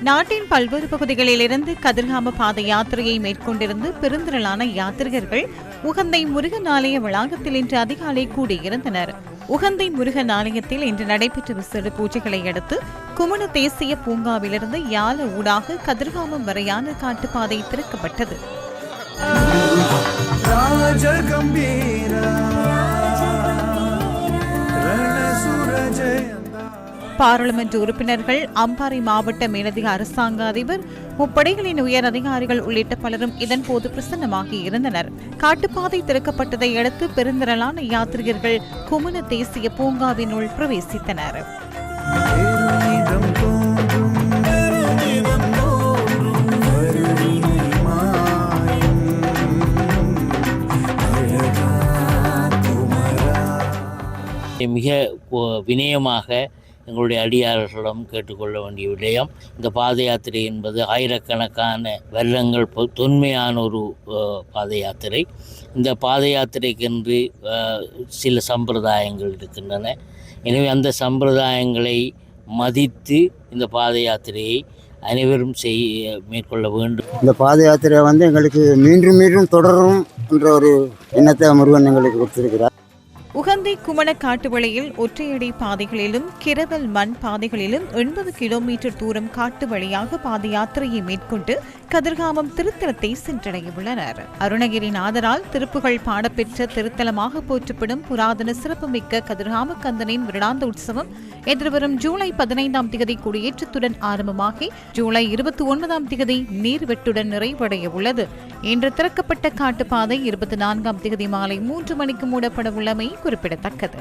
நாட்டின் பல்வேறு பகுதிகளிலிருந்து கதிர்காம பாத யாத்திரையை மேற்கொண்டிருந்து பெருந்திரளான யாத்ரிகர்கள் உகந்தை முருகன் ஆலய வளாகத்தில் இன்று அதிகாலை கூடியிருந்தனர். உகந்தை முருகன் ஆலயத்தில் இன்று நடைபெற்ற விசேட பூஜைகளை அடுத்து குமுண தேசிய பூங்காவிலிருந்து யாழ ஊடாக கதிர்காமம் வரையான காட்டுப்பாதை திறக்கப்பட்டது. பாராளுமன்ற உறுப்பினர்கள், அம்பாறை மாவட்ட மேலதிக அரசாங்க அதிபர், முப்படைகளின் உயர் அதிகாரிகள் உள்ளிட்ட பலரும் இதன்போது பிரசன்னமாகி இருந்தனர். காட்டுப்பாதை திறக்கப்பட்டதை அடுத்து பெருந்திரளான யாத்ரிகர்கள் குமுண தேசிய பூங்காவினுள் பிரவேசித்தனர். மிக வினயமாக எங்களுடைய அடியார்களிடம் கேட்டுக்கொள்ள வேண்டிய விடயம், இந்த பாத யாத்திரை என்பது ஆயிரக்கணக்கான வருடங்கள் தொன்மையான ஒரு பாத யாத்திரை. இந்த பாத யாத்திரைக்கென்று சில சம்பிரதாயங்கள் இருக்கின்றன. எனவே அந்த சம்பிரதாயங்களை மதித்து இந்த பாத யாத்திரையை அனைவரும் மேற்கொள்ள வேண்டும். இந்த பாத யாத்திரை எங்களுக்கு மீண்டும் மீண்டும் தொடரும் என்ற ஒரு எண்ணத்தை முருகன் எங்களுக்கு கொடுத்திருக்கிறார். உகந்தை குமண காட்டுவழியில் ஒற்றையடி பாதைகளிலும் கிரவல் மண் பாதைகளிலும் 80 கிலோமீட்டர் தூரம் காட்டு வழியாக பாத யாத்திரையை மேற்கொண்டு கதிர்காமம் திருத்தலத்தை சென்றடைய உள்ளனர். அருணகிரிநாதரால் திருப்புகள் பாடப்பெற்ற திருத்தலமாக போற்றப்படும் புராதன சிறப்புமிக்க கதிர்காம கந்தனின் வருடாந்த உற்சவம் எதிர்வரும் ஜூலை 15ஆம் தேதி கொடியேற்றத்துடன் ஆரம்பமாகி ஜூலை 29ஆம் தேதி நீர்வெட்டுடன் நிறைவடைய உள்ளது. இன்று திறக்கப்பட்ட காட்டுப்பாதை 24ஆம் தேதி மாலை 3 மணிக்கு மூடப்பட உள்ளமை குறிப்பிடத்தக்கது.